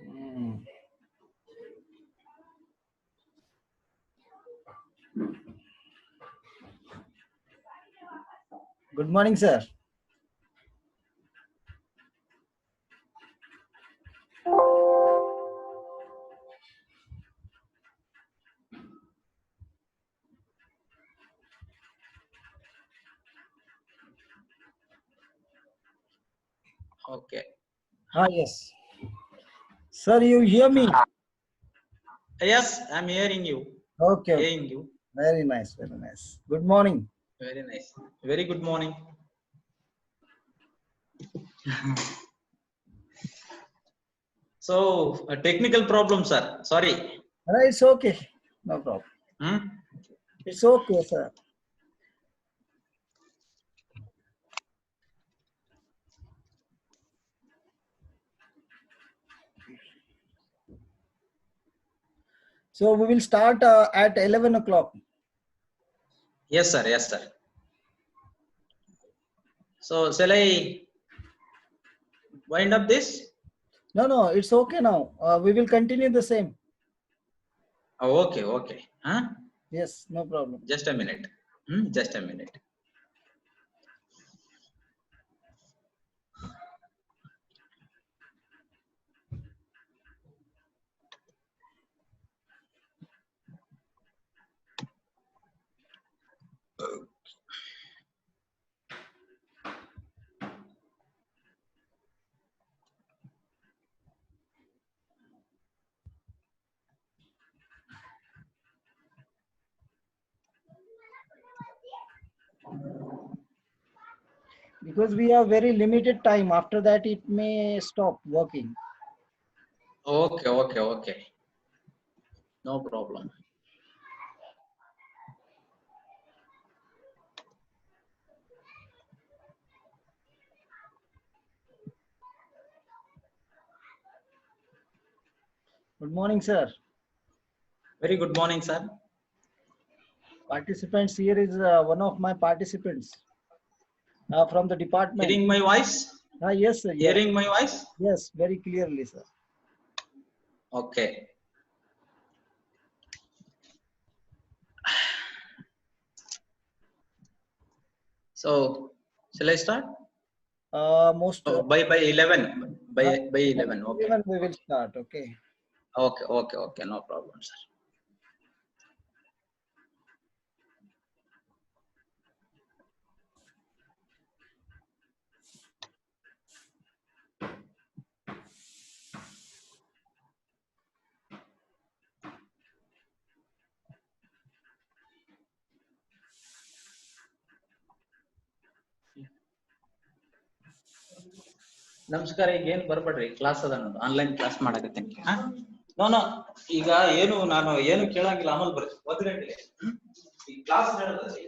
Mm. Good morning, sir. Okay. Yes. Sir, you hear me? Yes, I'm hearing you. Okay. Hearing you. Very nice. Very nice. Good morning. Very nice. Very good morning. So, a technical problem, sir. Sorry. It's okay. No problem. Hmm? It's okay, sir. So we will start at 11 o'clock. Yes, sir. Yes, sir. So, shall I wind up this? No, it's okay now. We will continue the same. Oh, okay, okay. Huh? Yes, no problem. Just a minute. Just a minute. Because we have very limited time. After that, it may stop working. Okay, okay, okay. No problem. Good morning, sir. Very good morning, sir. Participants here is one of my participants from the department. Hearing my voice? Yes, sir. Yes. Hearing my voice? Yes, very clearly, sir. Okay. So, shall I start? Oh, by 11. By 11. Okay. 11 we will start. Okay. Okay, okay, okay. No problem, sir. ನಮಸ್ಕಾರ ಈಗ ಏನ್ ಬರ್ಬೇಡ್ರಿ class ಅದ ನಂದು online class ಮಾಡಕತ್ತೀನಿ no ಈಗ ನಾನು ಏನು ಕೇಳಂಗಿಲ್ಲ ಆಮೇಲೆ ಬರ್ರಿ 1 ಗಂಟೆಗೆ ಈ class ನಡೆದದ್ರಿ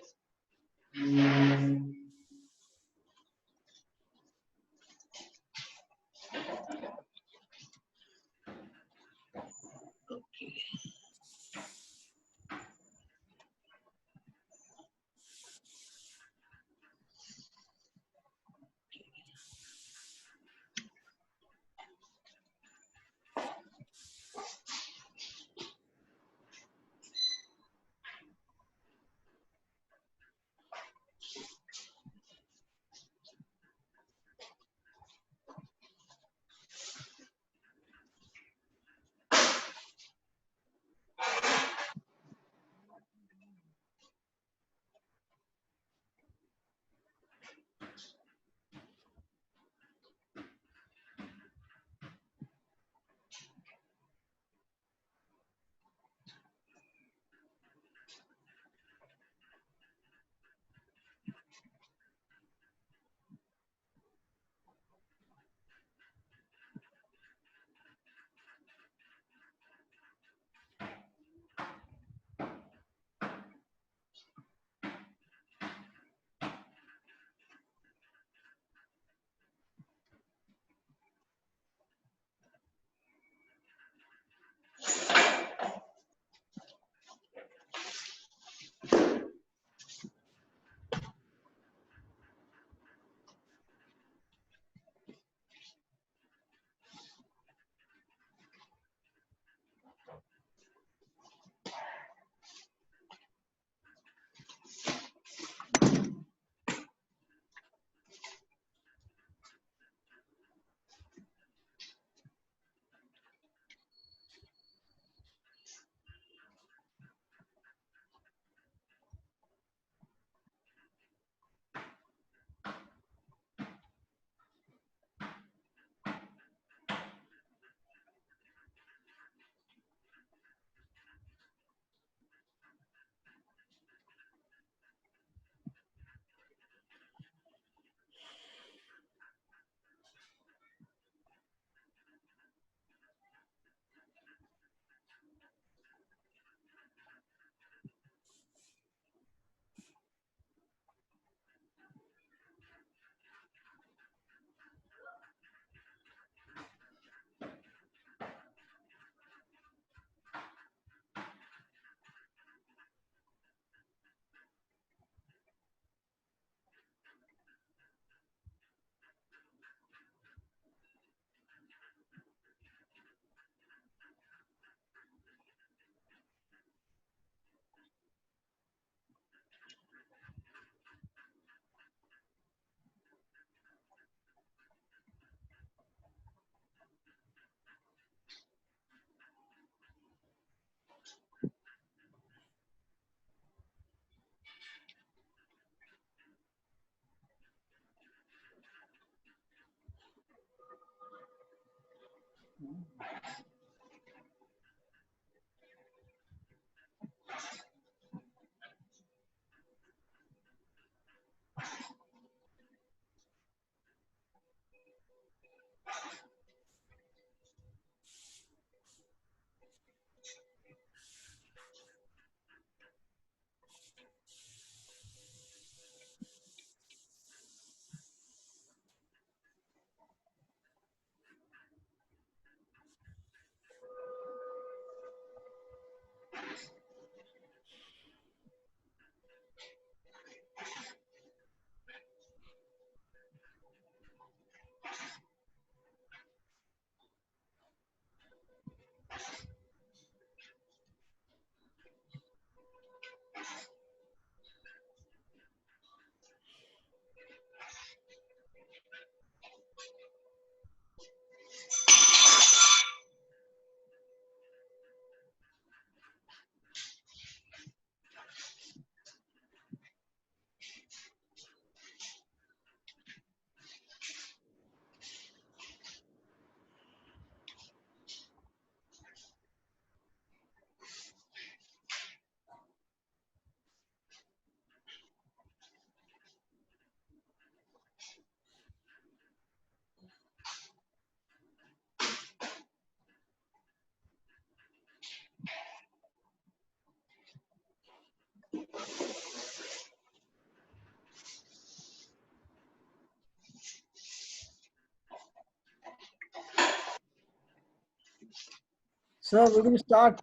Sir, we will start.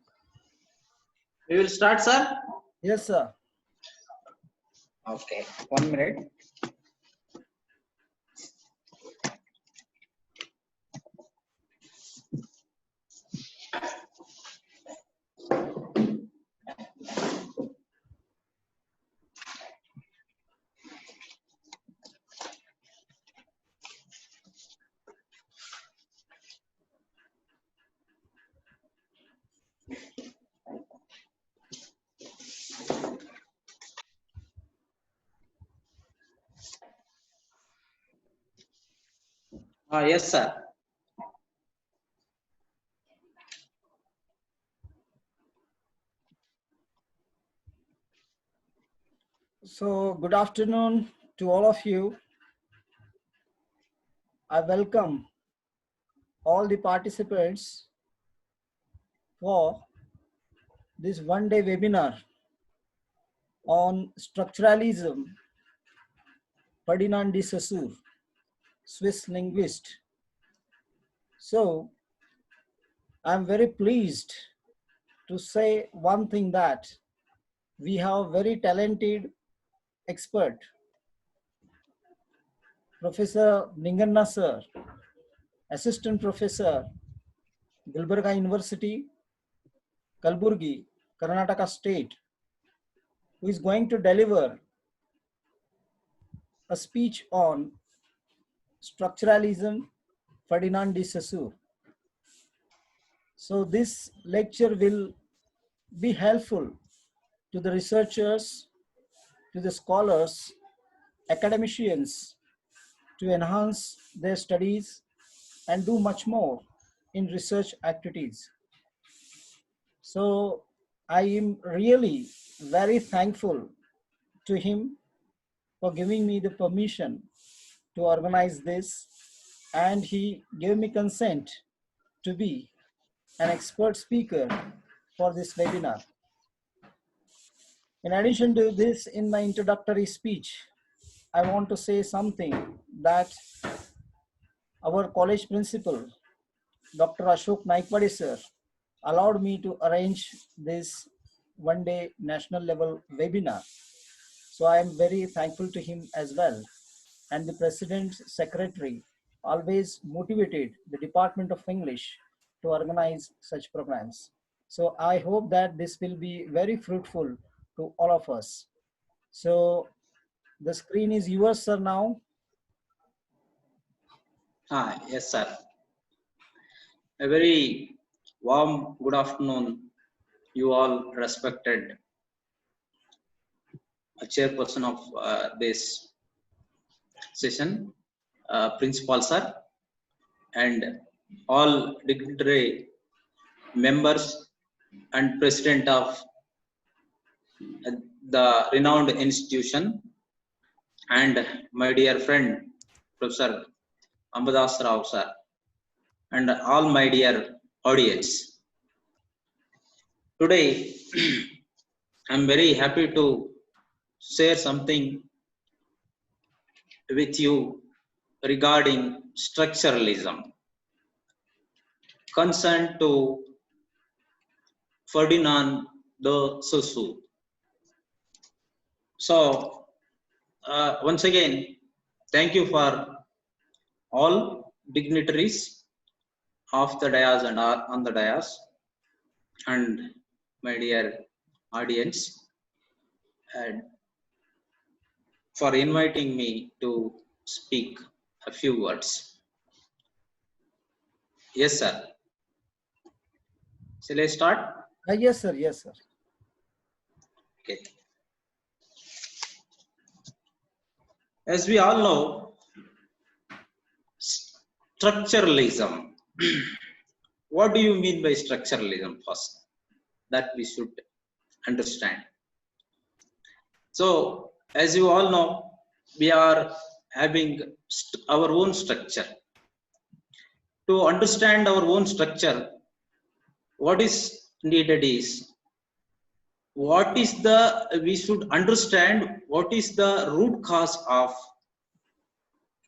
We will start, sir. Yes, sir. Okay, 1 minute. Yes, sir. So, good afternoon to all of you. I welcome all the participants for this one-day webinar on structuralism. Ferdinand de Saussure, Swiss linguist. So, I'm very pleased to say one thing, that we have very talented expert, Professor Ninganna sir, Assistant Professor, Gulbarga University, Kalburgi, Karnataka State, who is going to deliver a speech on structuralism, Ferdinand de Saussure. So this lecture will be helpful to the researchers, to the scholars, academicians, to enhance their studies and do much more in research activities. So I am really very thankful to him for giving me the permission to organize this, and he gave me consent to be an expert speaker for this webinar. In addition to this, in my introductory speech, I want to say something, that our college principal, Dr. Ashok Naikwade sir, allowed me to arrange this one-day national level webinar. So I am very thankful to him as well. And the President's Secretary always motivated the Department of English to organize such programs. So I hope that this will be very fruitful to all of us. So the screen is yours, sir, now. Yes, sir. A very warm good afternoon, you all respected chairperson of this session, Principal sir, and all dignitary members and president of the renowned institution, and my dear friend, Professor Ambadas Rao sir, and all my dear audience. Today, I'm very happy to share something with you regarding structuralism, concerned to Ferdinand de Saussure. So, once again, thank you for all dignitaries of the dais and on the dais, and my dear audience, and for inviting me to speak a few words. Yes, sir. Shall I start? Yes, sir. Yes, sir. Okay. As we all know, structuralism. What do you mean by structuralism first? That we should understand. So, as you all know, we are having our own structure. To understand our own structure, what is needed is, we should understand what is the root cause of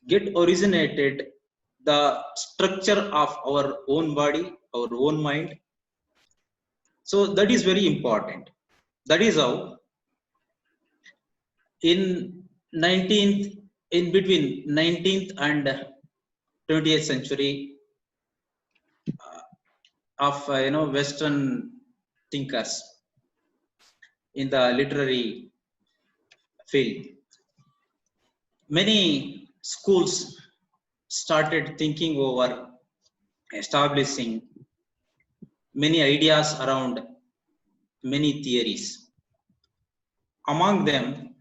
get originated the structure of our own body, our own mind, So that is very important. That is how in 19th, in between 19th and 20th century of Western thinkers in the literary field, many schools started thinking over establishing many ideas around many theories. Among them,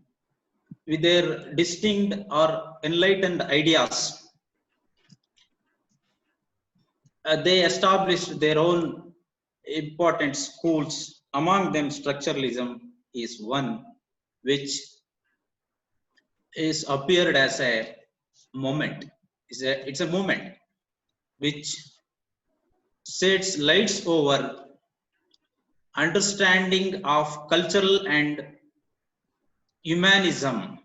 with their distinct or enlightened ideas, they established their own important schools. Among them, structuralism is one, which is appeared as a moment. It's a moment which sheds lights over understanding of cultural and humanism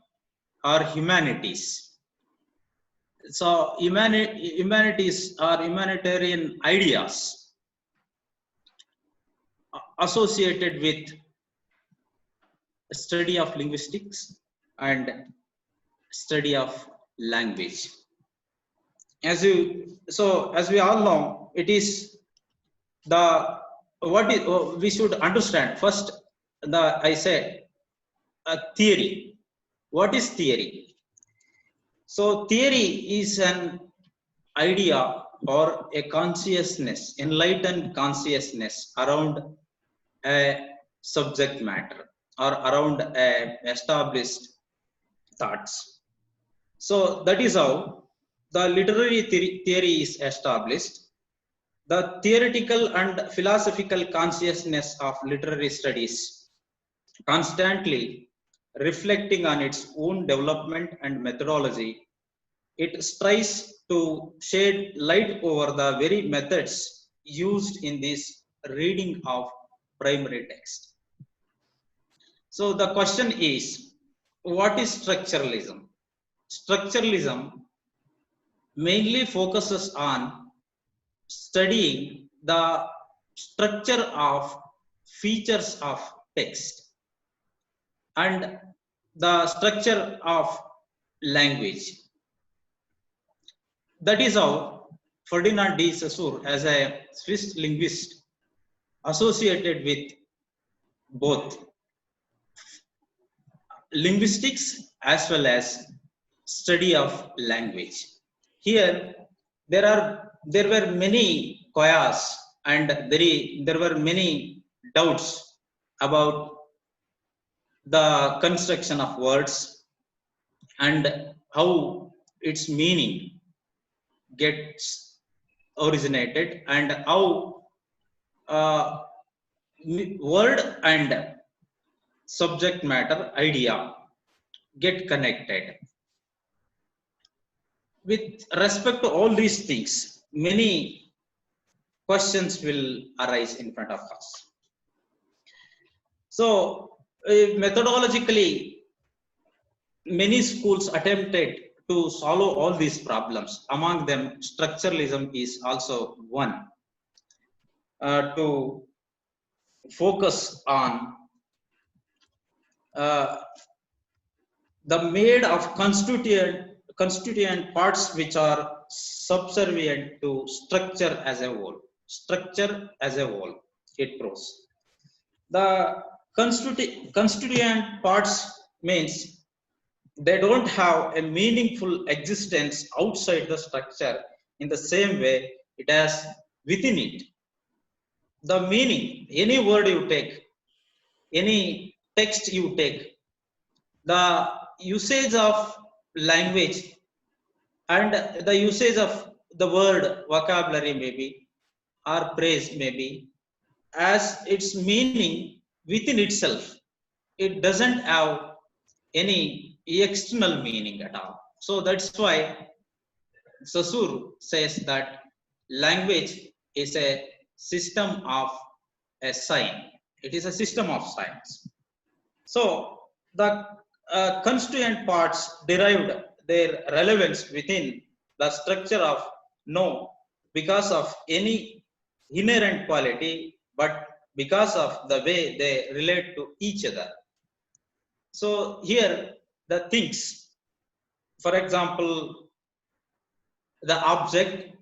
or humanities. So humanities or humanitarian ideas associated with study of linguistics and study of language. As we all know, it is the we should understand first. I said a theory. What is theory? So theory is an idea or a consciousness, enlightened consciousness around a subject matter or around a established thoughts. So that is how the literary theory is established. The theoretical and philosophical consciousness of literary studies, constantly reflecting on its own development and methodology, it strives to shed light over the very methods used in this reading of primary text. So the question is, what is structuralism? Structuralism mainly focuses on studying the structure of features of text and the structure of language. That is how Ferdinand de Saussure, as a Swiss linguist associated with both linguistics as well as study of language. Here there were many chaos and there were many doubts about the construction of words and how its meaning gets originated and how word and subject matter idea get connected. With respect to all these things, many questions will arise in front of us. So methodologically, many schools attempted to solve all these problems. Among them, structuralism is also one, to focus on the made of constituent parts which are subservient to structure as a whole. Structure as a whole, it proves. The constituent parts means they don't have a meaningful existence outside the structure in the same way it has within it. The meaning, any word you take, any text you take, the usage of language and the usage of the word vocabulary maybe or phrase maybe as its meaning within itself. It doesn't have any external meaning at all. So that's why Saussure says that language is a system of a sign. It is a system of signs. So the constituent parts derived their relevance within the structure of no because of any inherent quality, but because of the way they relate to each other. So here the things, for example, the object,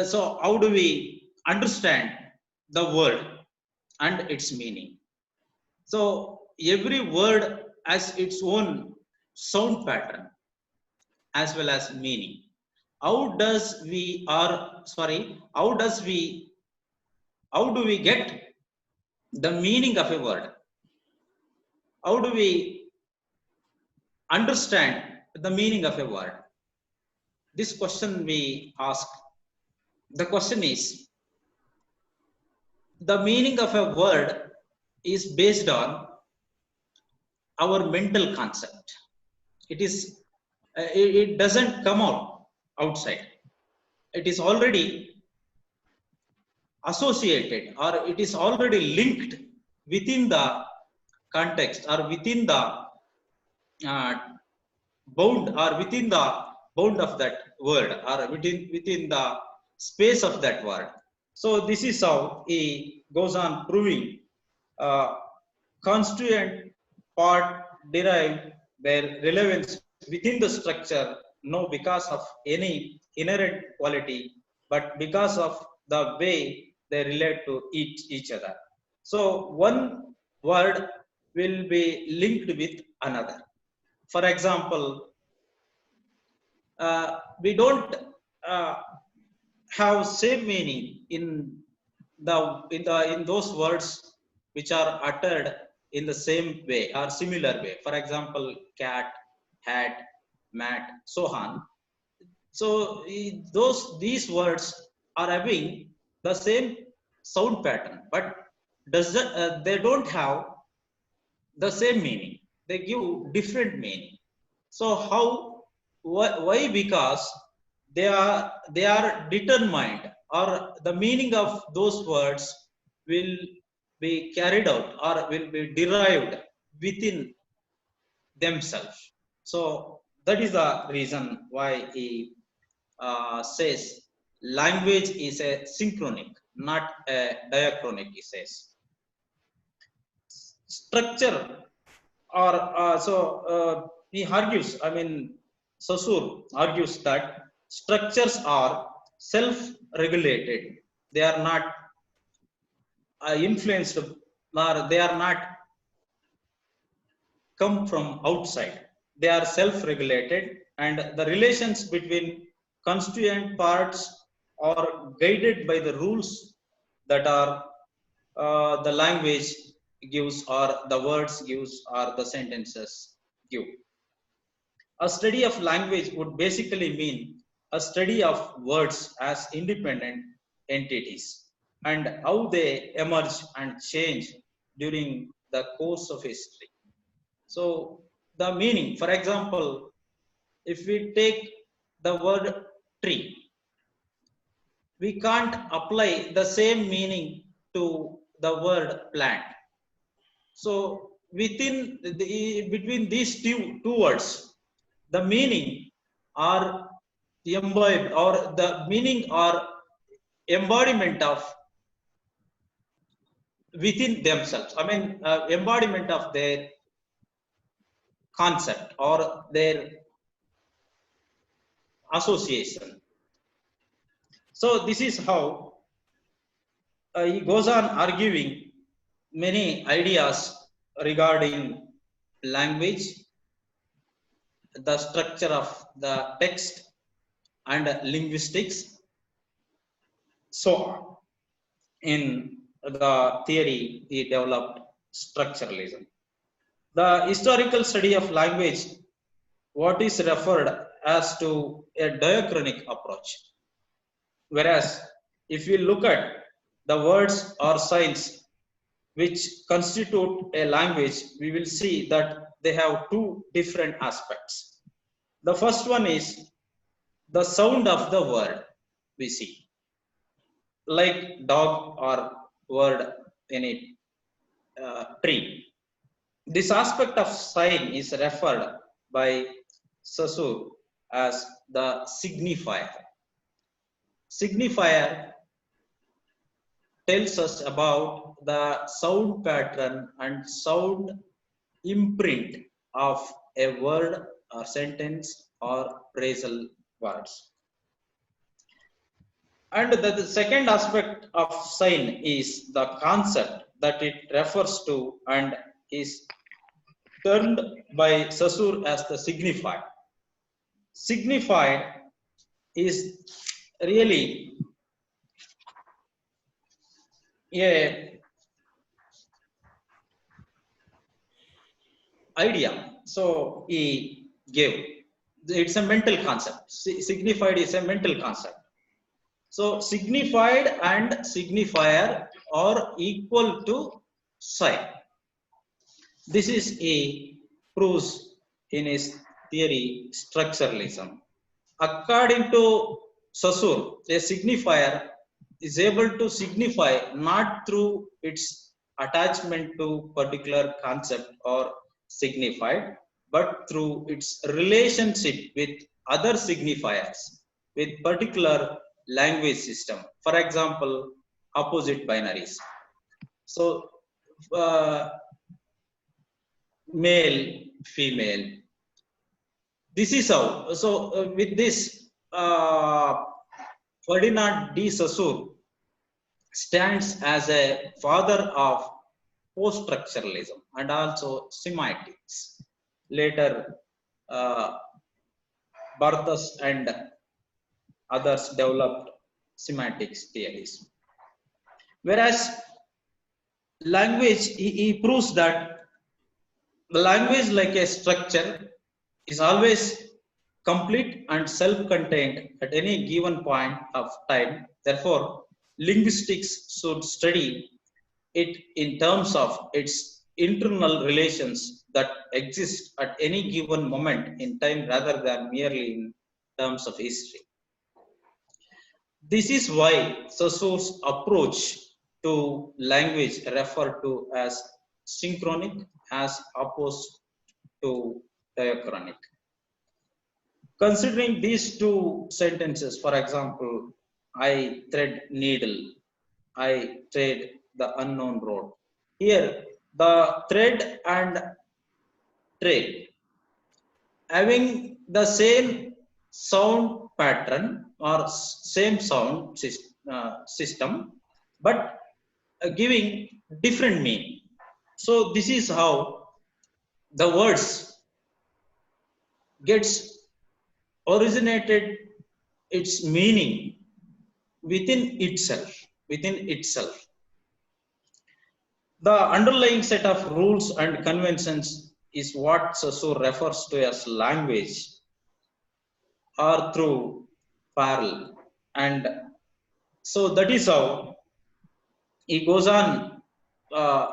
so how do we understand the word and its meaning? So every word has its own sound pattern as well as meaning. How does we are sorry? How do we get the meaning of a word? How do we understand the meaning of a word? This question we ask. The question is, the meaning of a word is based on our mental concept. It doesn't come out outside. It is already associated, or it is already linked within the context, or within the uh, bound, or within the bound of that word, or within the space of that word. So this is how he goes on proving uh, constituent part derive their relevance within the structure, no because of any inherent quality, but because of the way they relate to each other. So one word will be linked with another. For example, we don't uh, have same meaning in those words which are uttered in the same way or similar way. For example, cat, hat, mat, so on. So these words are having the same sound pattern, but they don't have the same meaning. They give different meaning. So how? Why? Because they are determined, or the meaning of those words will be carried out or will be derived within themselves. So that is the reason why he says language is a synchronic, not a diachronic. He says structure, or he argues, I mean, Saussure argues that structures are self regulated. They are not influenced, or they are not come from outside. They are self regulated, and the relations between constituent parts are guided by the rules that are the language gives, or the words gives, or the sentences give. A study of language would basically mean a study of words as independent entities and how they emerge and change during the course of history. So, the meaning, for example, if we take the word tree, we can't apply the same meaning to the word plant. So, between these two words, the meaning are imbibed, or the meaning or embodiment of within themselves. I mean, embodiment of their concept or their association. So this is how he goes on arguing many ideas regarding language, the structure of the text, and linguistics. So in the theory, he developed structuralism. The historical study of language, what is referred as to a diachronic approach. Whereas if we look at the words or signs which constitute a language, we will see that they have two different aspects. The first one is the sound of the word we see, like dog or word in a tree. This aspect of sign is referred by Saussure as the signifier. Signifier tells us about the sound pattern and sound imprint of a word or sentence or phrasal words. And the second aspect of sign is the concept that it refers to and is termed by Saussure as the signified. Signified is really a idea. So he gave. It's a mental concept. Signified is a mental concept. So signified and signifier are equal to sign. This is a proves in his theory structuralism. According to Saussure, a signifier is able to signify not through its attachment to particular concept or signified, but through its relationship with other signifiers with particular language system. For example, opposite binaries. So, male, female. This is how. So, with this, Ferdinand de Saussure stands as a father of post-structuralism and also semantics. Later, uh, Barthas and others developed semantics theories. Whereas language, he proves that the language, like a structure, is always complete and self-contained at any given point of time. Therefore, linguistics should study it in terms of its internal relations that exist at any given moment in time rather than merely in terms of history. This is why Saussure's approach to language referred to as synchronic as opposed to diachronic. Considering these two sentences, for example, I thread needle, I tread the unknown road. Here, the thread and tread having the same sound pattern or same sound system, but giving different meaning. So this is how the words gets originated its meaning within itself. The underlying set of rules and conventions is what Saussure refers to as language or through parallel. And so that is how he goes on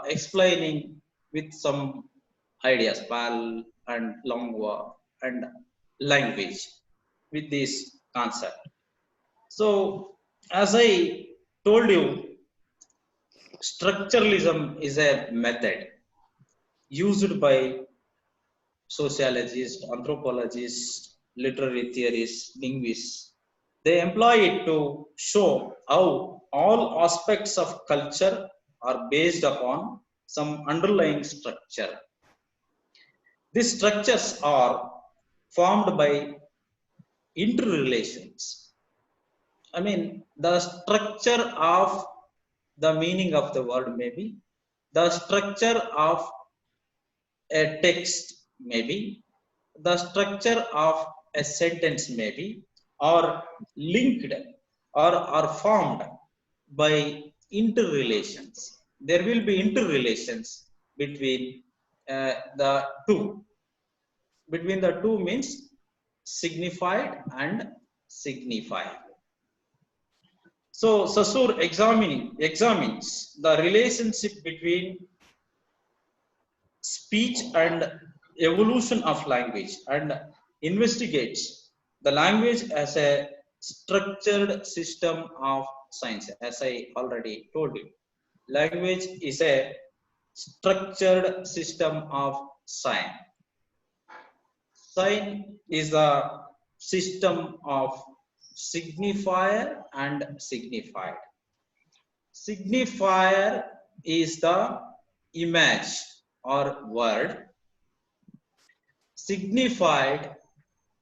explaining with some ideas, parallel and lingua and language with this concept. So, as I told you, structuralism is a method used by sociologists, anthropologists, literary theorists, linguists. They employ it to show how all aspects of culture are based upon some underlying structure. These structures are formed by interrelations. I mean, the structure of the meaning of the word maybe, the structure of a text maybe, the structure of a sentence maybe, are linked or are formed by interrelations. There will be interrelations between the two. Between the two means signified and signified. So Saussure examines the relationship between speech and evolution of language and investigates the language as a structured system of science. As I already told you, language is a structured system of science. Sign is the system of signifier and signified. signifier is the image or word. Signified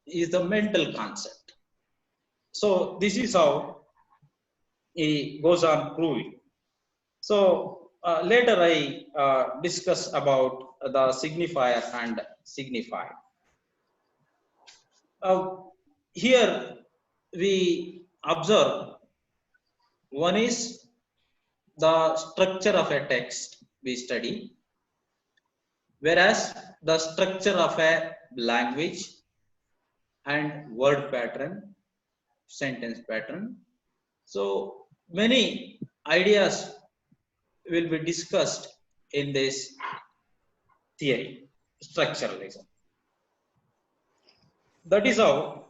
is the mental concept. So this is how he goes on proving. So later I discuss about the signifier and signified. Here we observe one is the structure of a text we study, whereas the structure of a language and word pattern, sentence pattern. So many ideas will be discussed in this theory, structuralism. That is how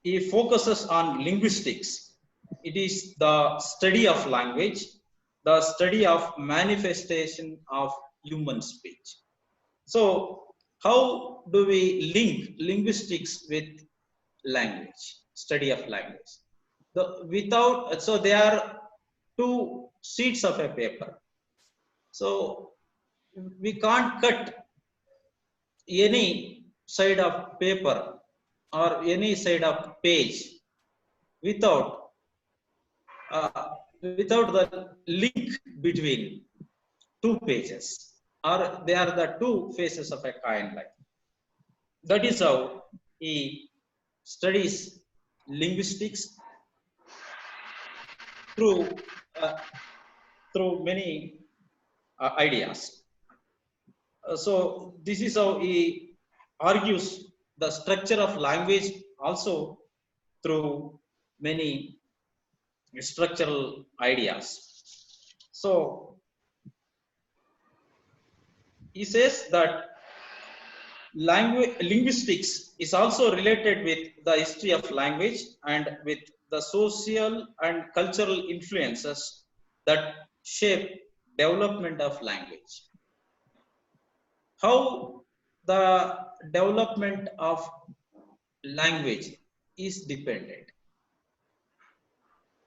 he focuses on linguistics. It is the study of language, the study of manifestation of human speech. So how do we link linguistics with language, study of language? So there are two sheets of a paper. So we can't cut any side of paper or any side of page without the link between two pages, or they are the two faces of a coin. Like that is how he studies linguistics through many ideas. So this is how he argues the structure of language also through many structural ideas. So he says that linguistics is also related with the history of language and with the social and cultural influences that shape development of language. How the development of language is dependent.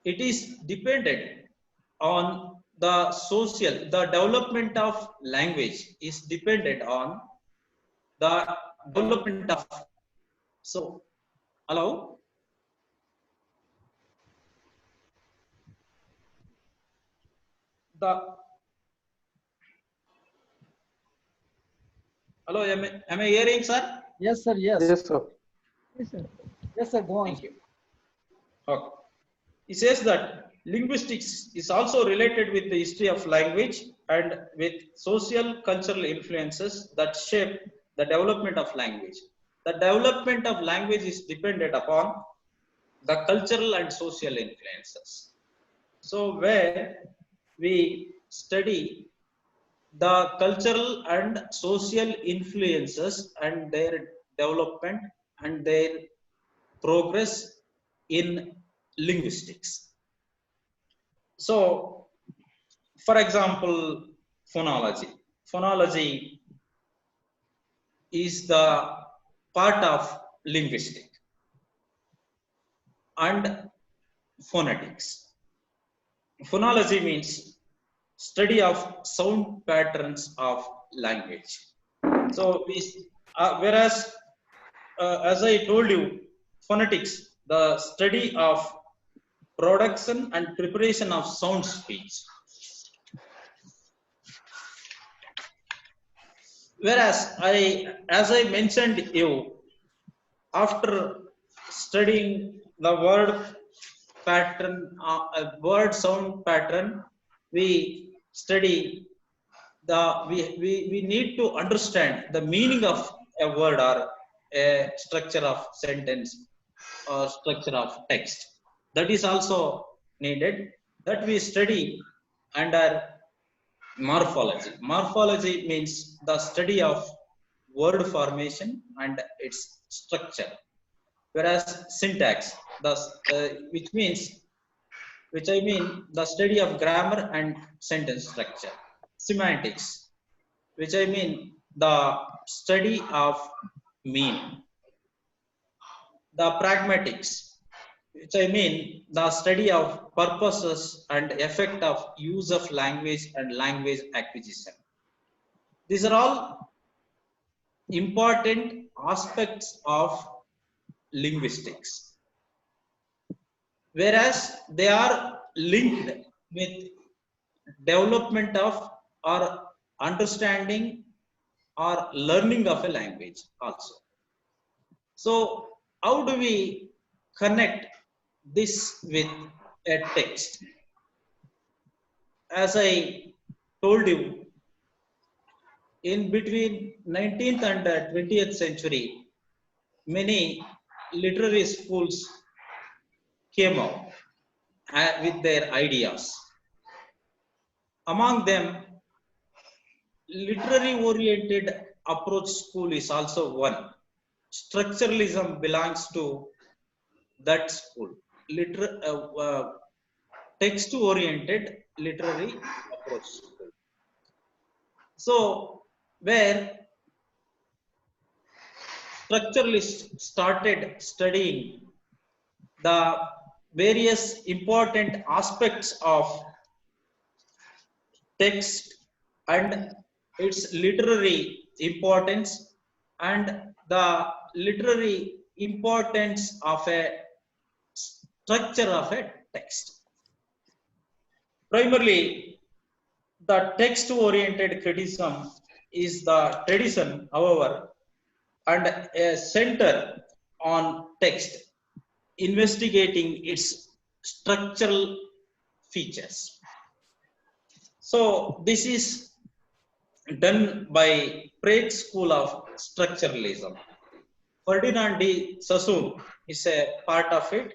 It is dependent on the development of language is dependent on the development of, so hello, am I hearing, sir? Yes, sir. Yes. Yes, sir. Yes, sir. Yes, sir. Go on. Thank you. Okay. He says that linguistics is also related with the history of language and with social cultural influences that shape the development of language. The development of language is dependent upon the cultural and social influences. So where we study the cultural and social influences and their development and their progress in linguistics. So for example, phonology. Phonology is the part of linguistics and phonetics. Phonology means study of sound patterns of language. So whereas as I told you, phonetics, the study of production and preparation of sound speech. Whereas as I mentioned you, after studying the word pattern, word sound pattern, we study we need to understand the meaning of a word or a structure of sentence or structure of text. That is also needed, that we study under morphology. Morphology means the study of word formation and its structure, whereas syntax, which I mean the study of grammar and sentence structure. Semantics, which I mean the study of meaning. The pragmatics, which I mean the study of purposes and effect of use of language and language acquisition. These are all important aspects of linguistics, whereas they are linked with development of or understanding or learning of a language also. So how do we connect this with a text? As I told you, in between 19th and 20th century, many literary schools came out with their ideas. Among them, literary oriented approach school is also one. Structuralism belongs to that school. Text oriented literary approach school. So, where structuralists started studying the various important aspects of text and its literary importance and the literary importance of a structure of a text. Primarily, the text oriented criticism is the tradition, however, and a center on text, investigating its structural features. So this is done by Prague's school of structuralism. Ferdinand de Saussure is a part of it.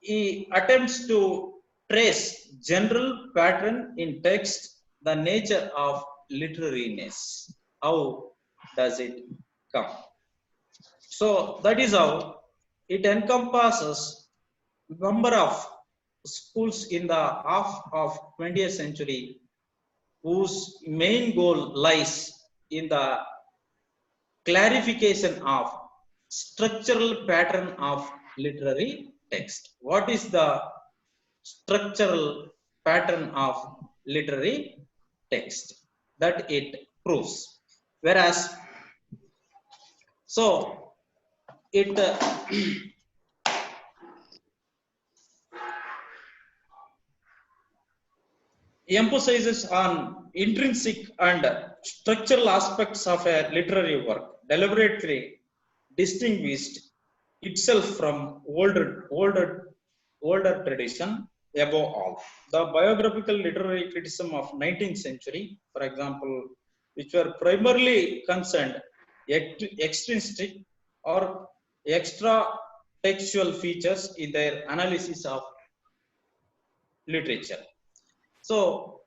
He attempts to trace general pattern in text, the nature of literariness. How does it come? So that is how it encompasses number of schools in the half of 20th century whose main goal lies in the clarification of structural pattern of literary text. What is the structural pattern of literary text that it proves? Whereas, so it emphasizes on intrinsic and structural aspects of a literary work, deliberately distinguished itself from older tradition. Above all, the biographical literary criticism of 19th century, for example, which were primarily concerned extrinsic or extra textual features in their analysis of literature. So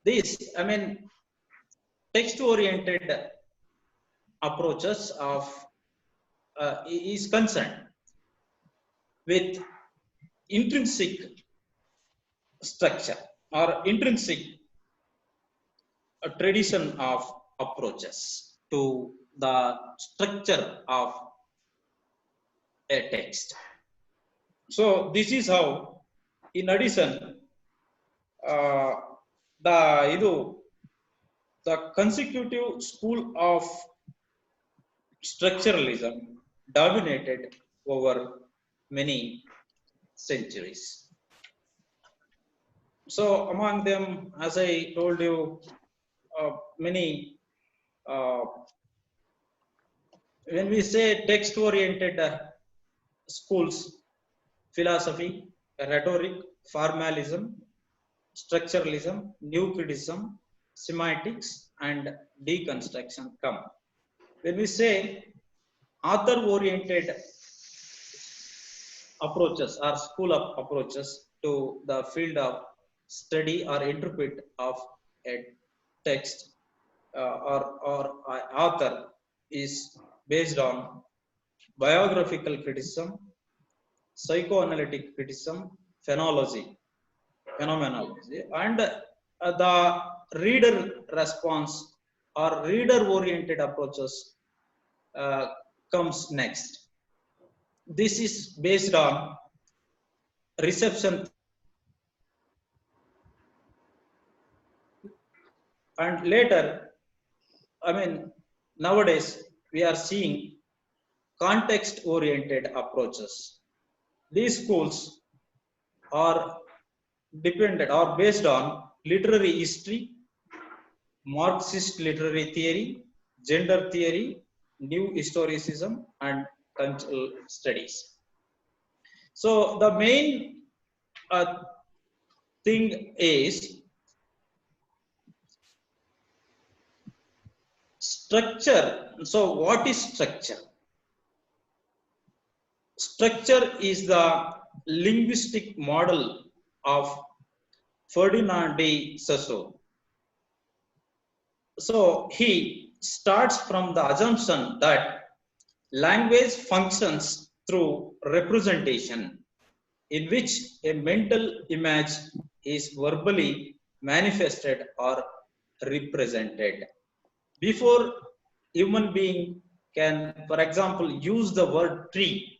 this, I mean, text-oriented approaches of is concerned with intrinsic structure or intrinsic tradition of approaches to the structure of a text. So this is how, in addition, the consecutive school of structuralism dominated over many centuries. So among them, as I told you, many, when we say text-oriented schools, philosophy, rhetoric, formalism, structuralism, new criticism, semantics, and deconstruction come. When we say author-oriented approaches or school of approaches to the field of study or interpret of a text or author is based on biographical criticism, psychoanalytic criticism, phenomenology, and the reader response or reader oriented approaches comes next. This is based on reception And later, I mean, nowadays we are seeing context oriented approaches. These schools are dependent or based on literary history, Marxist literary theory, gender theory, new historicism, and cultural studies. So the main thing is structure. So what is structure? Structure is the linguistic model of Ferdinand de Saussure. So he starts from the assumption that language functions through representation, in which a mental image is verbally manifested or represented. Before human being can, for example, use the word tree,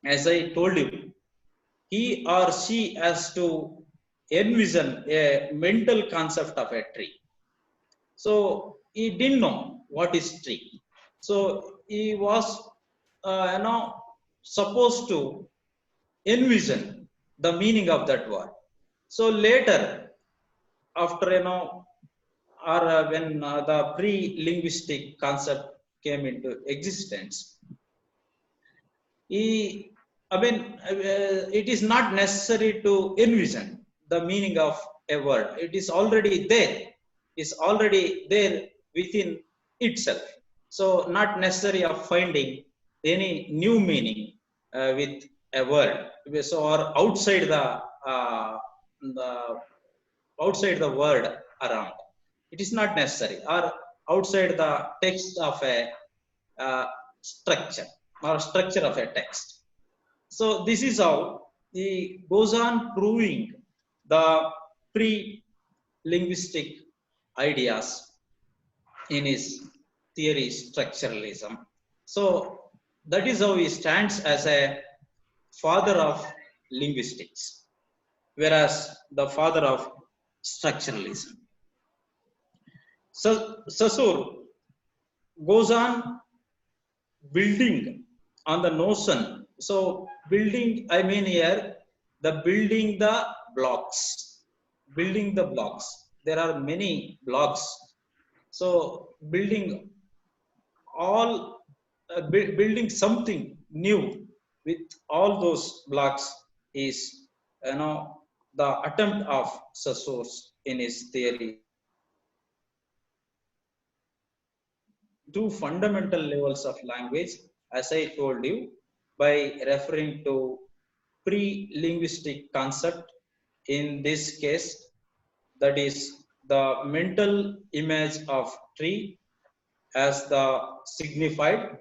as I told you, he or she has to envision a mental concept of a tree. So he didn't know what is tree. So he was, supposed to envision the meaning of that word. So later, after or when the pre-linguistic concept came into existence, he, it is not necessary to envision the meaning of a word. It is already there. Is already there within itself. So not necessary of finding any new meaning with a word. So or the outside the word around. It is not necessary, or outside the text of a structure or structure of a text. So this is how he goes on proving the pre-linguistic ideas in his theory structuralism. So that is how he stands as a father of linguistics, whereas the father of structuralism. So Saussure goes on building on the notion. So building, I mean here, the building the blocks, building the blocks. There are many blocks. So building all, building something new with all those blocks is, the attempt of Saussure in his theory. Two fundamental levels of language, as I told you, by referring to pre-linguistic concept. In this case, that is the mental image of tree as the signified,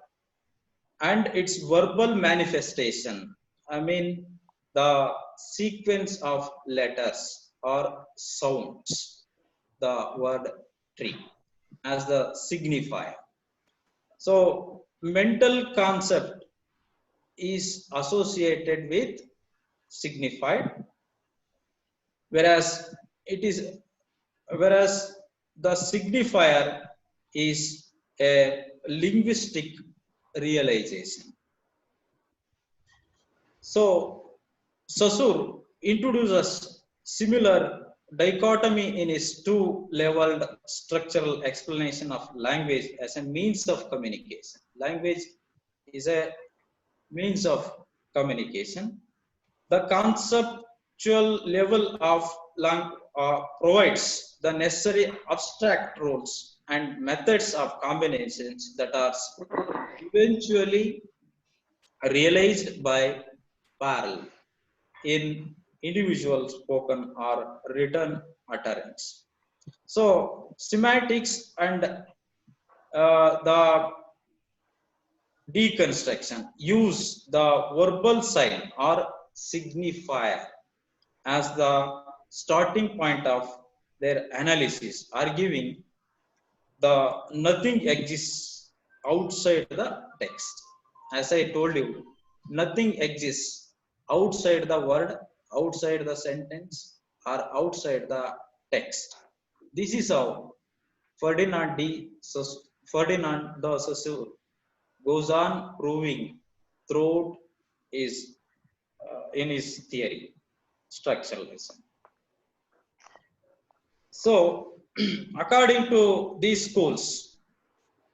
and its verbal manifestation. I mean, the sequence of letters or sounds, the word tree as the signifier. So mental concept is associated with signified, whereas it is whereas the signifier is a linguistic realization. So Saussure introduces similar dichotomy in his two-leveled structural explanation of language as a means of communication. Language is a means of communication. The conceptual level of language provides the necessary abstract rules and methods of combinations that are eventually realized by parallel in individual spoken or written utterance. So semantics and the deconstruction use the verbal sign or signifier as the starting point of their analysis, arguing the nothing exists outside the text. As I told you, nothing exists outside the word, outside the sentence, or outside the text. This is how Ferdinand de Saussure goes on proving throughout his in his theory, structuralism. So, according to these schools,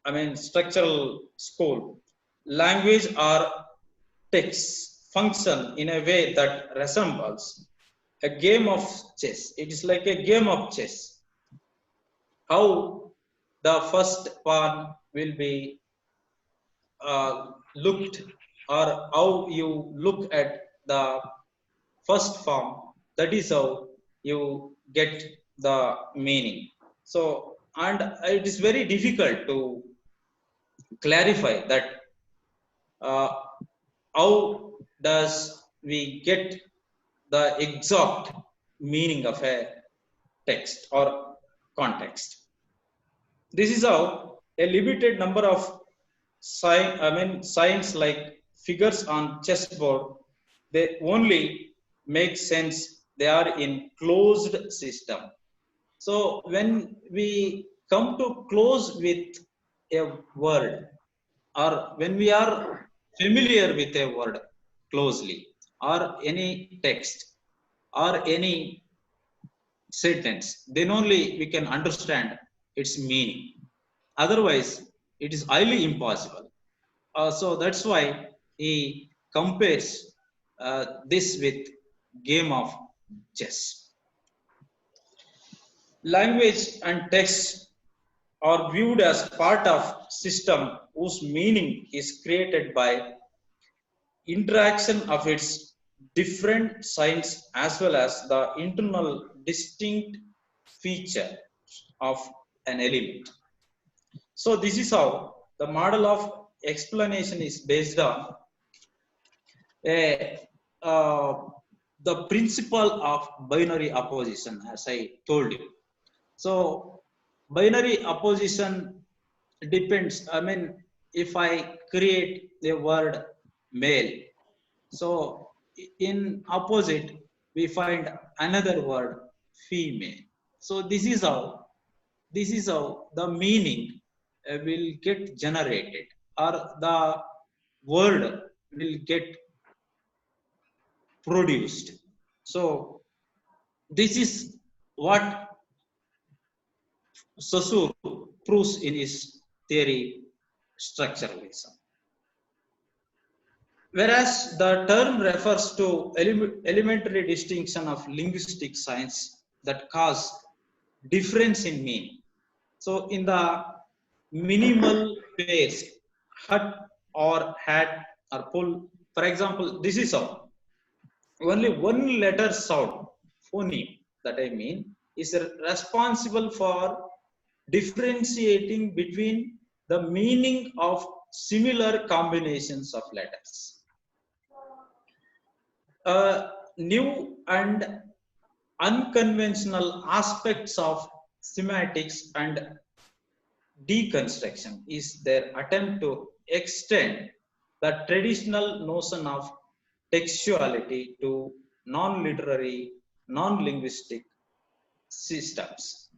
I mean structural school, language or text function in a way that resembles a game of chess. It is like a game of chess. How the first pawn will be looked, or how you look at the first form, that is how you get the meaning. So, and it is very difficult to clarify that how does we get the exact meaning of a text or context. This is how a limited number of signs like figures on chessboard, they only make sense they are in closed system. So when we come to close with a word, or when we are familiar with a word closely, or any text or any sentence, then only we can understand its meaning. Otherwise it is highly impossible. So that's why he compares this with game of chess. Language and text are viewed as part of system whose meaning is created by interaction of its different signs as well as the internal distinct feature of an element. So this is how the model of explanation is based on a, uh, the principle of binary opposition, as I told you. So binary opposition depends, I mean, if I create the word male, so in opposite we find another word female. So this is how the meaning will get generated, or the word will get produced. So this is what Saussure proves in his theory structuralism. Whereas the term refers to elementary distinction of linguistic science that cause difference in meaning. So in the minimal pairs, hut or hat or pull, for example, this is how only one letter sound, phoneme, that I mean, is responsible for differentiating between the meaning of similar combinations of letters. New and unconventional aspects of semantics and deconstruction is their attempt to extend the traditional notion of textuality to non-literary, non-linguistic systems.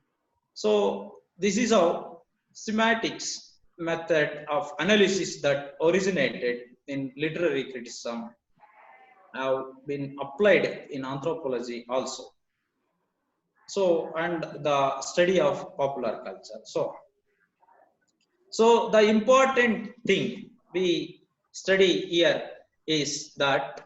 So this is how semantics method of analysis that originated in literary criticism have been applied in anthropology also. So, and the study of popular culture. So the important thing we study here is that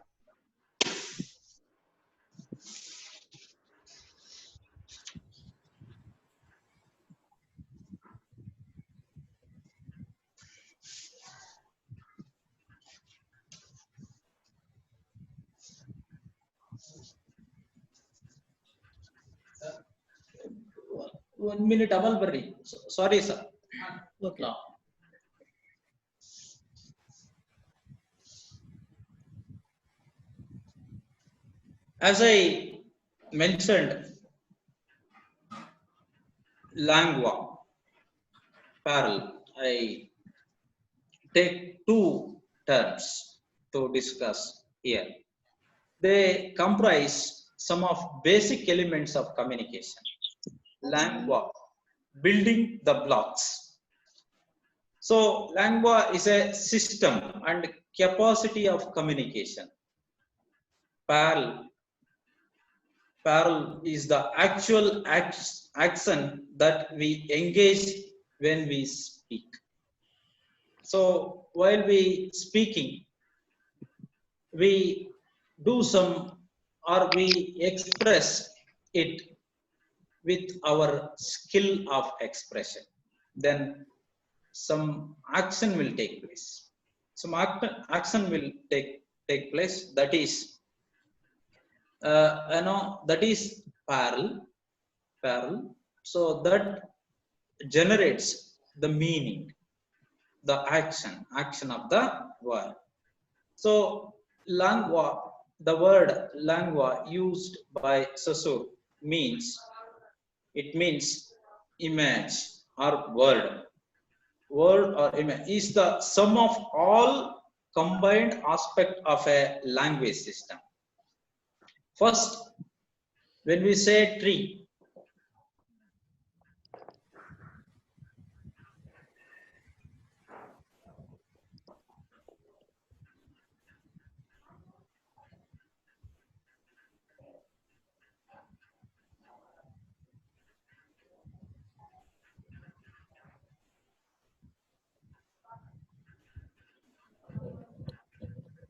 one minute, Amal Barri. Sorry, sir. Okay. No. As I mentioned, lingua parallel, I take two terms to discuss here. They comprise some of basic elements of communication. Lingua building the blocks. So lingua is a system and capacity of communication. Parallel is the actual action that we engage when we speak. So while we speaking, we do some or we express it with our skill of expression. Then some action will take place. Some action will take place. That is, that is parallel. So that generates the meaning, the action of the word. So lingua, the word lingua used by Saussure means image or word. Word or image is the sum of all combined aspect of a language system. First, when we say tree,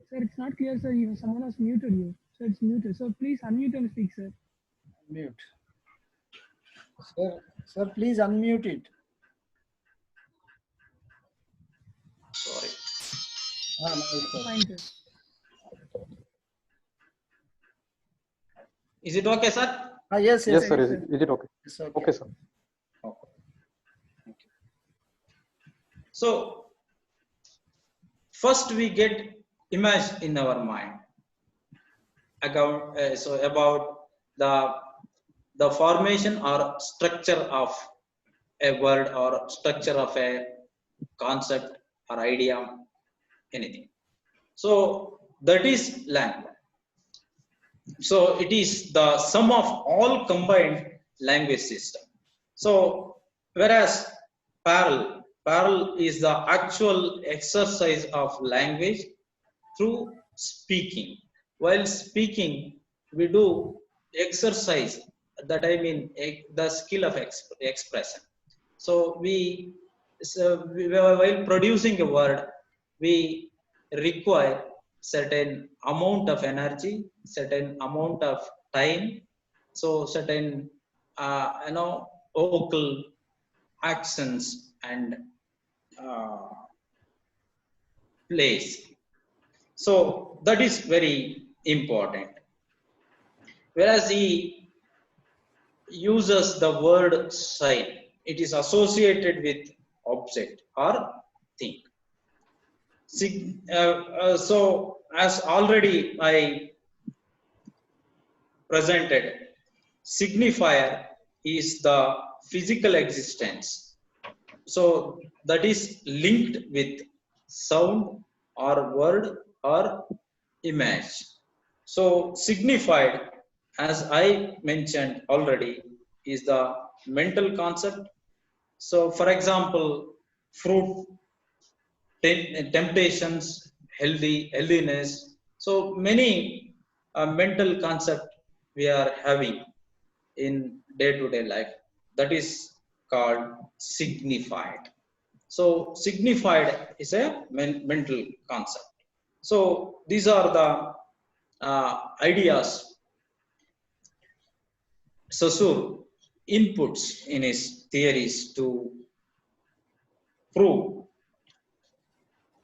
Sir, it's not clear, sir. Someone has muted you. So it's muted. So please unmute and speak, sir. Mute. Sir, please unmute it. sorry. No, it's okay. Fine, sir. Is it okay, sir? Yes, Yes, sir. yes, Is it okay? It's okay. Okay, sir. Okay. Thank you. So first we get image in our mind about the formation or structure of a word or structure of a concept or idea, anything. So that is language. So it is the sum of all combined language system. So whereas parallel is the actual exercise of language through speaking. While speaking, we do exercise, that I mean the skill of expression. So while producing a word, we require certain amount of energy, certain amount of time, so certain vocal accents and place. So that is very important. Whereas he uses the word sign, it is associated with object or thing. So as already I presented, signifier is the physical existence. So that is linked with sound or word or image. So signified, as I mentioned already, is the mental concept. So for example, fruit, temptations, healthiness. So many mental concept we are having in day-to-day life, that is called signified. So signified is a mental concept. So these are the ideas Saussure inputs in his theories to prove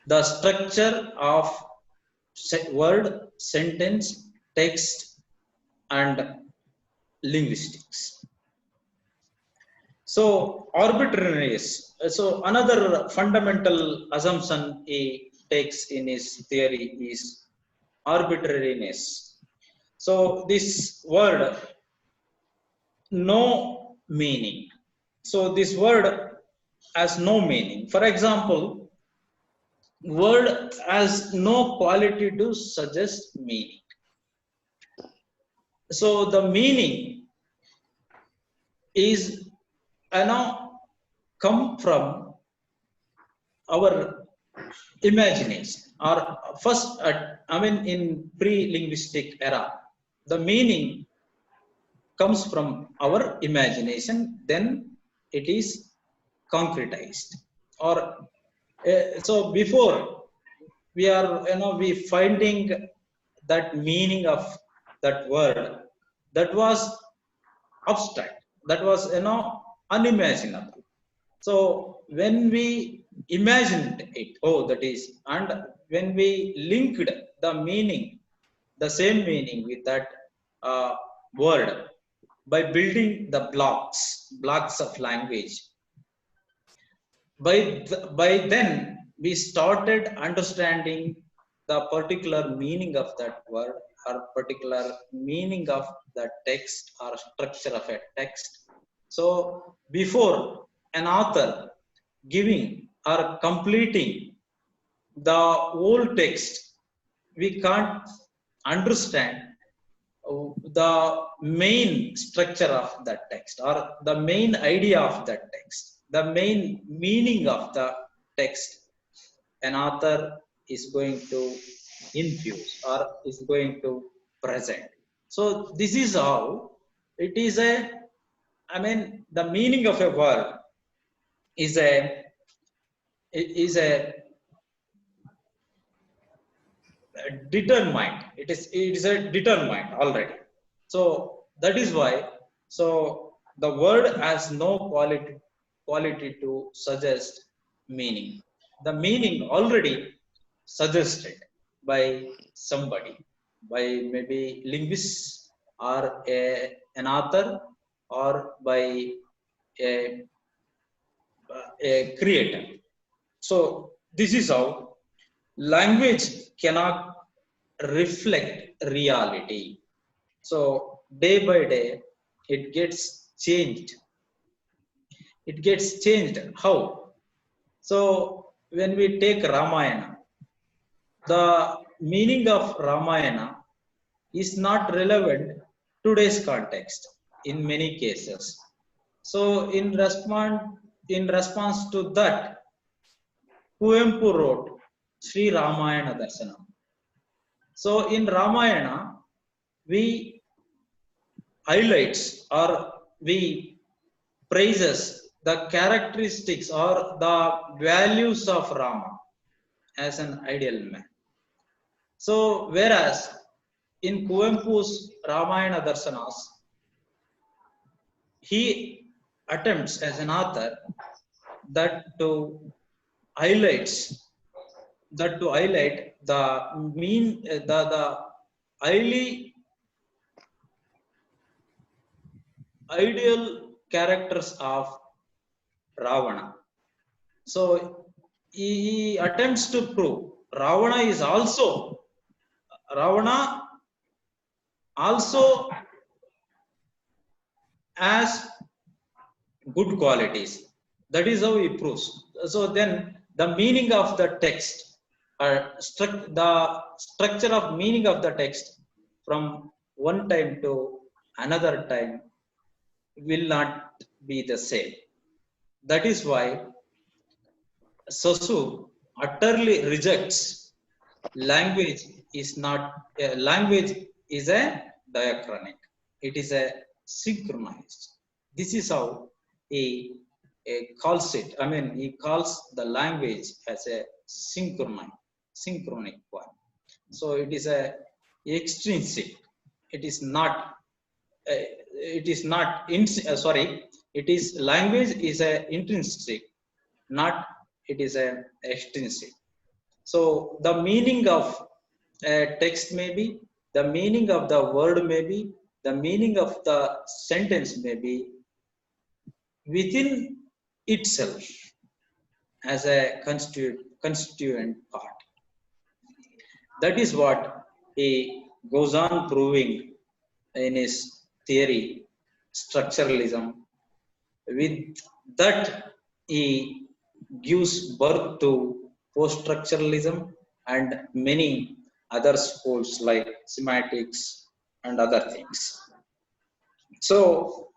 the structure of word, sentence, text, and linguistics. So arbitrariness. So another fundamental assumption he takes in his theory is arbitrariness. So this word, no meaning. So this word has no meaning. For example, word has no quality to suggest meaning. So the meaning is come from our imagination, or first, I mean, in pre-linguistic era, the meaning comes from our imagination, then it is concretized. Or so before we are, we finding that meaning of that word, that was abstract, that was, unimaginable. So when we imagined it, oh, that is, and when we linked the meaning, the same meaning with that word, by building the blocks of language, by then we started understanding the particular meaning of that word, or particular meaning of the text or structure of a text. So before an author giving or completing the whole text, we can't understand the main structure of that text, or the main idea of that text, the main meaning of the text. An author is going to infuse or is going to present. So this is how it is a, I mean, the meaning of a word is a determined. It is a determined already. So that is why, so the word has no quality to suggest meaning. The meaning already suggested by somebody, by maybe linguists, or an author, or by a, a creator. So this is how language cannot reflect reality. So day by day it gets changed. It gets changed. How? So when we take Ramayana, the meaning of Ramayana is not relevant today's context in many cases. So in response to that, Kuvempu wrote Sri Ramayana Darshanam. So in Ramayana, we highlights, or we praises the characteristics or the values of Rama as an ideal man. So whereas in Kuvempu's Ramayana Darshanas, he attempts as an author that to highlights highlight the the highly ideal characters of Ravana. So he attempts to prove Ravana also has good qualities. That is how he proves. So then the meaning of the text, or the structure of meaning of the text from one time to another time will not be the same. That is why Sasu utterly rejects language is a diachronic. It is a synchronized. This is how he calls it. I mean, he calls the language as a synchronic one. So it is a extrinsic. It is not. It is not. Sorry. It is language is a intrinsic, not it is a extrinsic. So the meaning of a text may be, the meaning of the word may be, the meaning of the sentence may be within itself as a constituent part. That is what he goes on proving in his theory, structuralism. With that, he gives birth to post-structuralism and many other schools like semantics and other things. So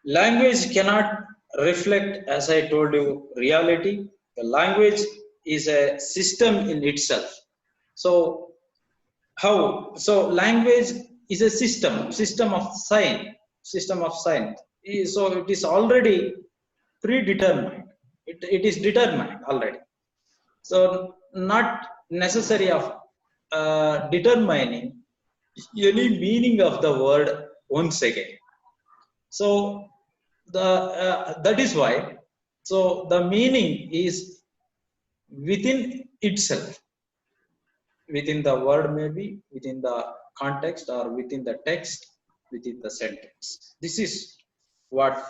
language cannot reflect, as I told you, reality. The language is a system in itself. So how? So language is a system of sign. So it is already predetermined. It is determined already. So not necessary of determining any meaning of the word once again. So that is why. So the meaning is within itself, within the word, maybe within the context, or within the text, within the sentence. This is what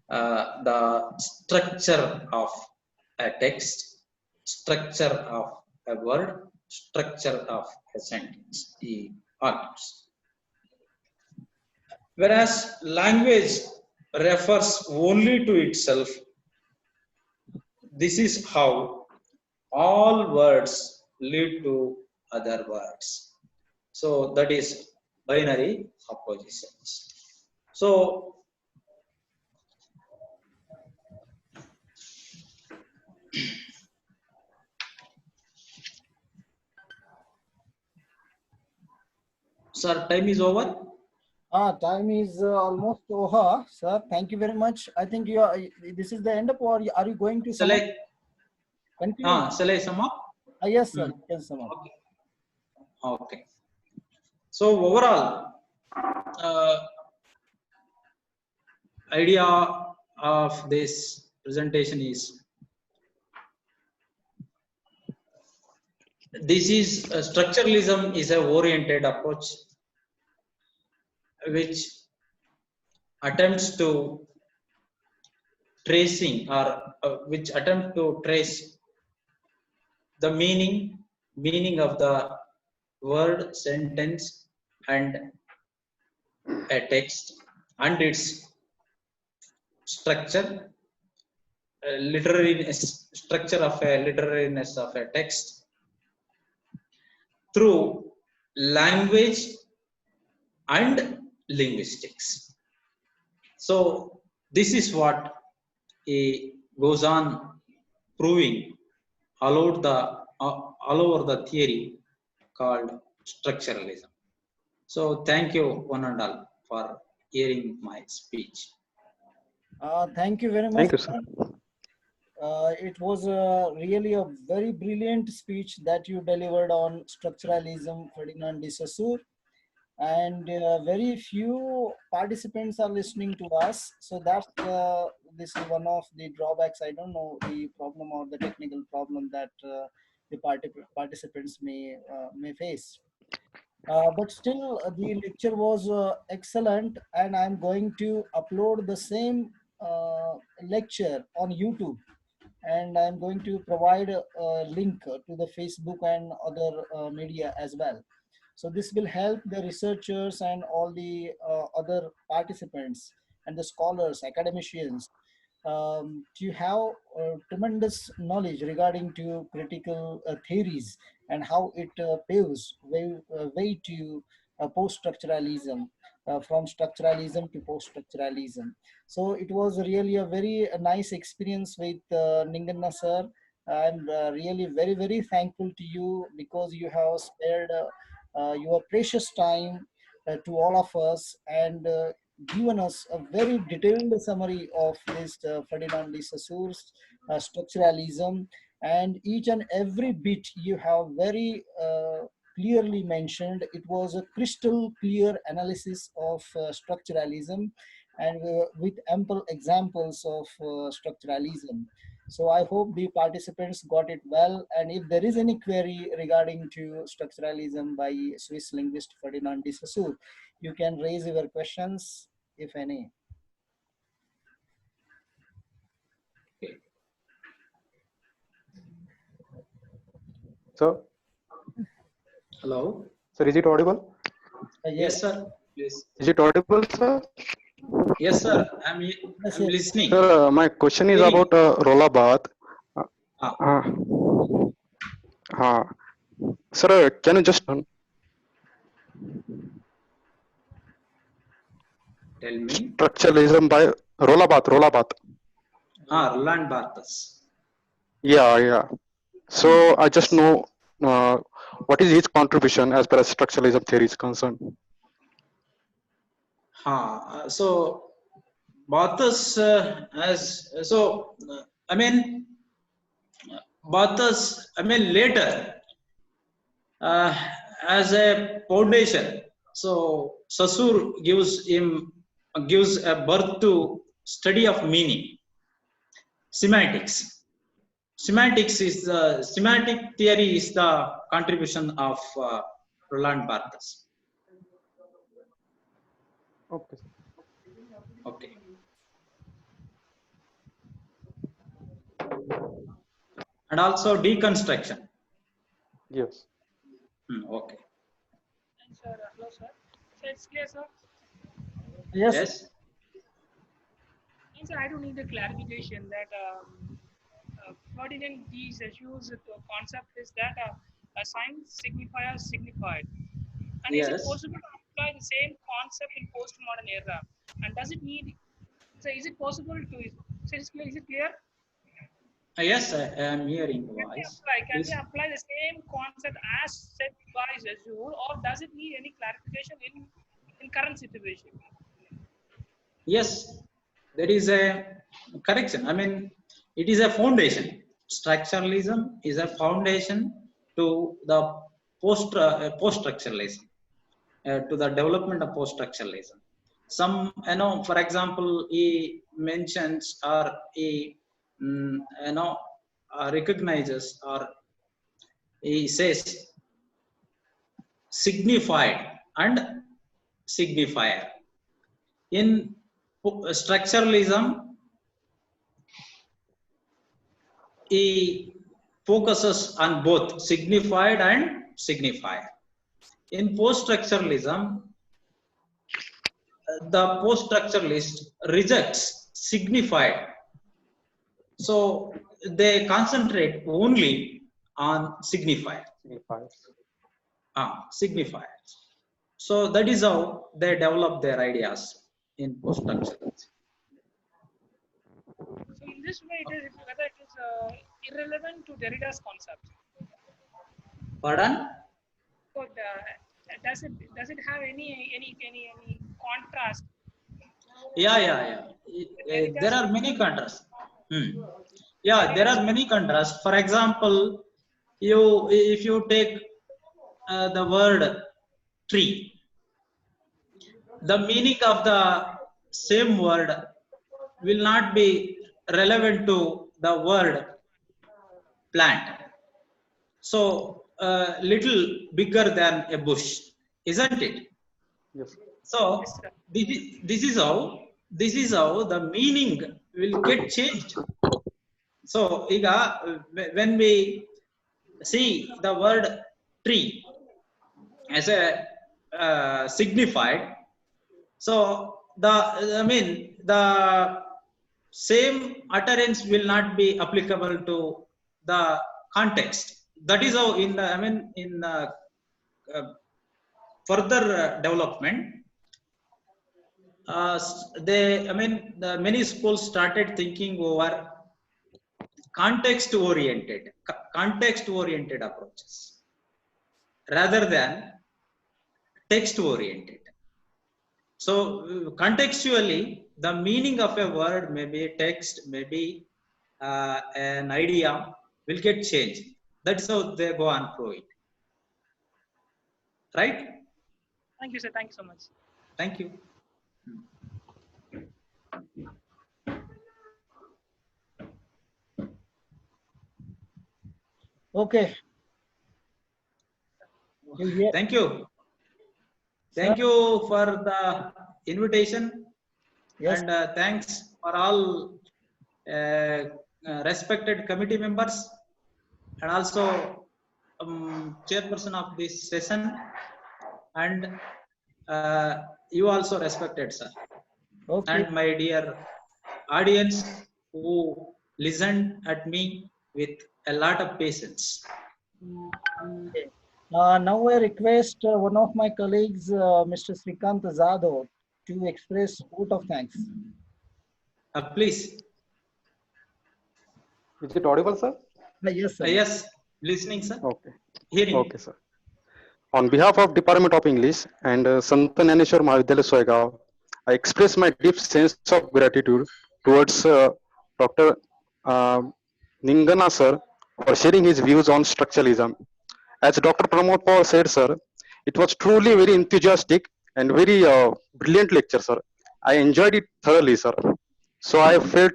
the structure of a text, structure of a word, structure of a sentence he argues. Whereas language refers only to itself, this is how all words lead to other words. So that is binary oppositions. So sir, time is over. Time is almost over, sir. Thank you very much. I think you are. This is the end of, or are you going to Shall I, conclude? shall I sum up? Yes, sir. You can sum up. Okay. Okay. So overall, idea of this presentation is, this is structuralism is a oriented approach which attempts to tracing, or which attempt to trace the meaning of the word, sentence, and a text, and its structure, structure of a literariness of a text through language and linguistics. So this is what he goes on proving all over the theory called structuralism. So thank you one and all for hearing my speech. Thank you very much. Thank you, sir. It was really a very brilliant speech that you delivered on structuralism, Ferdinand de Saussure. And very few participants are listening to us. So that's this is one of the drawbacks. I don't know the problem or the technical problem that the participants may face. But still, the lecture was excellent, and I'm going to upload the same lecture on YouTube, and I'm going to provide a link to the Facebook and other media as well. So this will help the researchers and all the other participants and the scholars, academicians, to have tremendous knowledge regarding to critical theories and how it paves way to post-structuralism, from structuralism to post-structuralism. So it was really a very nice experience with Ninganna sir. I'm really very, very thankful to you because you have spared your precious time to all of us and given us a very detailed summary of this Ferdinand de Saussure's structuralism, and each and every bit you have very clearly mentioned. It was a crystal clear analysis of structuralism, and with ample examples of structuralism. So I hope the participants got it well. And if there is any query regarding to structuralism by Swiss linguist Ferdinand de Saussure, you can raise your questions, if any. Okay. So, Hello. sir, is it audible? Yes, sir. Please. Is it audible, sir? Yes, sir. I'm Yes, listening. Sir, my question is Hearing. about Rollabath. Ah. Sir, can you just Tell me. Structuralism by Roland Barthes. Roland Barthes. Yeah. So I just know what is his contribution as far as structuralism theory is concerned. So Barthes I mean Barthes, I mean later uh, as a foundation. So Saussure gives a birth to study of meaning, semantics. Semantic theory is the contribution of Roland Barthes. Okay. Okay. And also deconstruction. Yes. Okay. Sir, hello, sir. Sir, it's clear, sir. Yes. Yes. Sir, I don't need a clarification that pertinent these issues concept is that a sign signifier signified. And is it Yes. possible to apply the same concept in postmodern era? And does it need? So is it possible to? So is it clear? Yes, I am hearing the Can we voice. apply? Can Please. we apply the same concept as set by Saussure, or does it need any clarification in current situation? Yes, there is a correction. I mean, it is a foundation. Structuralism is a foundation to the post-structuralism, to the development of post-structuralism. Some, for example, he mentions or he, recognizes or he says signified and signifier. In structuralism, he focuses on both signified and signifier. In post-structuralism, the post-structuralist rejects signified. So they concentrate only on signifier. Signifiers. So that is how they develop their ideas in post-structuralism. So in this way, whether it is irrelevant to Derrida's concept. Pardon? So does it have any contrast? Yeah. There are many contrasts. Yeah, there are many contrasts. For example, if you take the word tree, the meaning of the same word will not be relevant to the word plant. So little bigger than a bush, isn't it? Yes. So this is how the meaning will get changed. So when we see the word tree as a signified, so the same utterance will not be applicable to the context. That is how in further development, the many schools started thinking over context oriented approaches rather than text oriented. So contextually, the meaning of a word, maybe text, maybe an idea, will get changed. That's how they go on through it. Right? Thank you, sir. Thank you so much. Thank you. Okay. Thank you. Thank you for the invitation. Yes. And thanks for all respected committee members and also chairperson of this session, and you also respected, sir. Okay. And my dear audience who listened at me with a lot of patience. Now I request one of my colleagues, Mr. Srikant Zado, to express vote of thanks. Please. Is it audible, sir? Yes, sir. Yes, listening, sir. Okay. Hearing. Okay, sir. On behalf of Department of English and Sant Jnaneshwar Mahavidyalaya Soegaon, I express my deep sense of gratitude towards Dr. Uh, Ningana sir for sharing his views on structuralism. As Dr. Pramod Paul said, sir, it was truly very enthusiastic and very brilliant lecture, sir. I enjoyed it thoroughly, sir. So I feel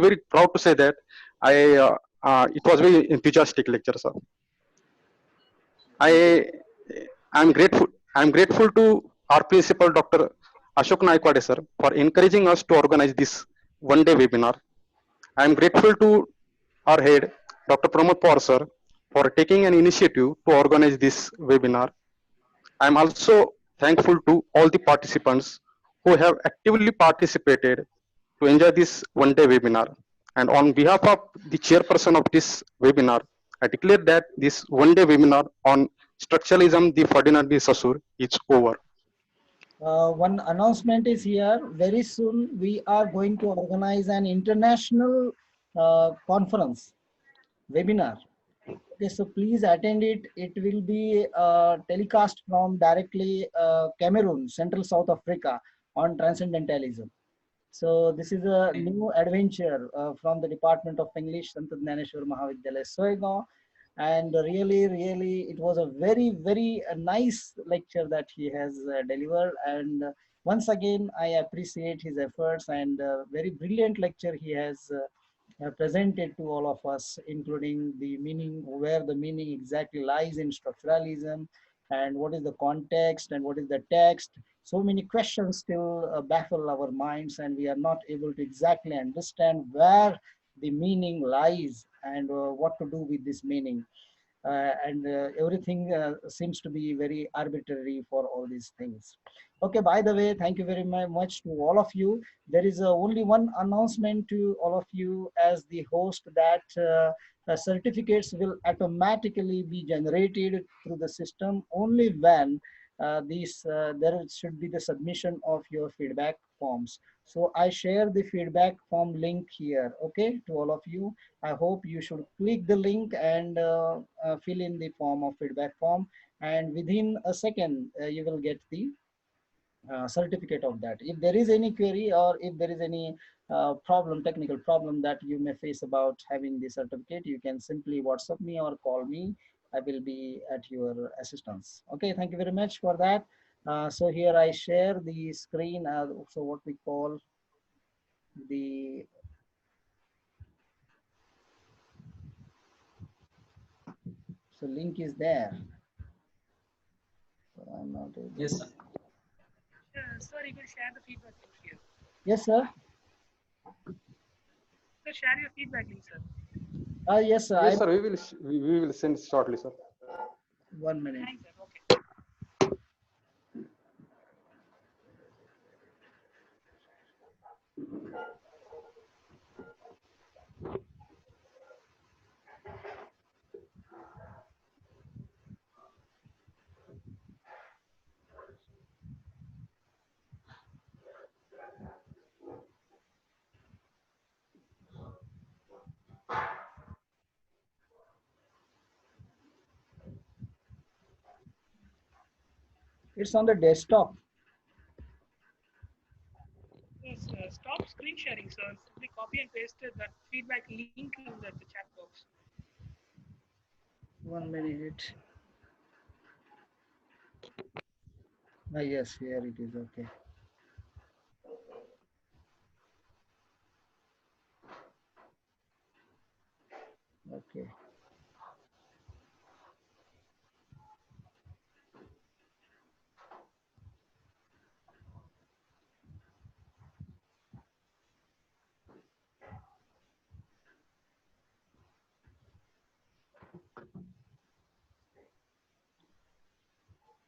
very proud to say that it was very enthusiastic lecture, sir. I I'm grateful to our principal Dr. Ashok Naikwade sir for encouraging us to organize this one-day webinar. I'm grateful to our head Dr. Pramod Paur sir for taking an initiative to organize this webinar. I'm also thankful to all the participants who have actively participated to enjoy this one-day webinar. And on behalf of the chairperson of this webinar, I declare that this one-day webinar on structuralism, the Ferdinand de Saussure, is over. One announcement is here. Very soon we are going to organize an international conference webinar. Okay, so please attend it. It will be telecast from directly Cameroon, Central South Africa, on transcendentalism. So this is a new adventure from the Department of English, Sant Jnaneshwar Mahavidyalaya Soegaon. And really, it was a very nice lecture that he has delivered. And once again, I appreciate his efforts, and very brilliant lecture he has presented to all of us, including the meaning, where the meaning exactly lies in structuralism, and what is the context and what is the text. So many questions still baffle our minds, and we are not able to exactly understand where the meaning lies and what to do with this meaning. And everything seems to be very arbitrary for all these things. Okay, by the way, thank you very much to all of you. There is only one announcement to all of you as the host, that certificates will automatically be generated through the system only when there should be the submission of your feedback forms. So I share the feedback form link here, okay, to all of you. I hope you should click the link and fill in the form of feedback form, and within a second you will get the certificate of that. If there is any query, or if there is any technical problem that you may face about having the certificate, you can simply WhatsApp me or call me. I will be at your assistance. Okay, thank you very much for that. So here I share the screen, so what we call the link is there. So I'm not able. Yes, sir. Sir, you can share the feedback link here. Yes, sir. Sir, share your feedback link, sir. Yes, sir. Yes, sir. We will send shortly, sir. 1 minute. Thanks, sir. Okay. It's on the desktop. Yes, stop screen sharing, sir. Simply copy and paste that feedback link in the chat box. 1 minute. Yes, here it is. Okay. Okay.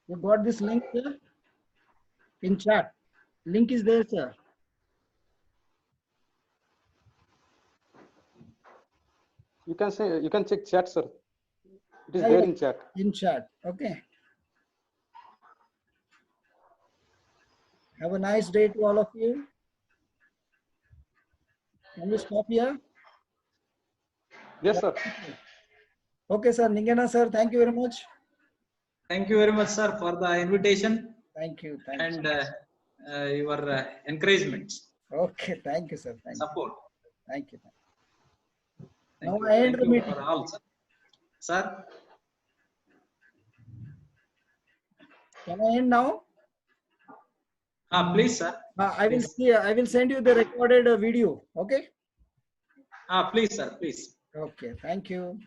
You got this link, sir? In chat. Link is there, sir. You can check chat, sir. It is Yeah, there yeah. in chat. In chat. Okay. Have a nice day to all of you. Can we stop here? Yes, sir. Okay, sir. Ningena, sir. Thank you very much. Thank you very much, sir, for the invitation Thank you. Thank you. and your encouragement, Okay. Thank you, sir. Thank you. support. Thank you. Thank Now you. I end Thank the you meeting. for all, sir. Sir, Can I end now? please, sir. I will Please. see. I will send you the recorded video. Okay. Please, sir. Please. Okay. Thank you.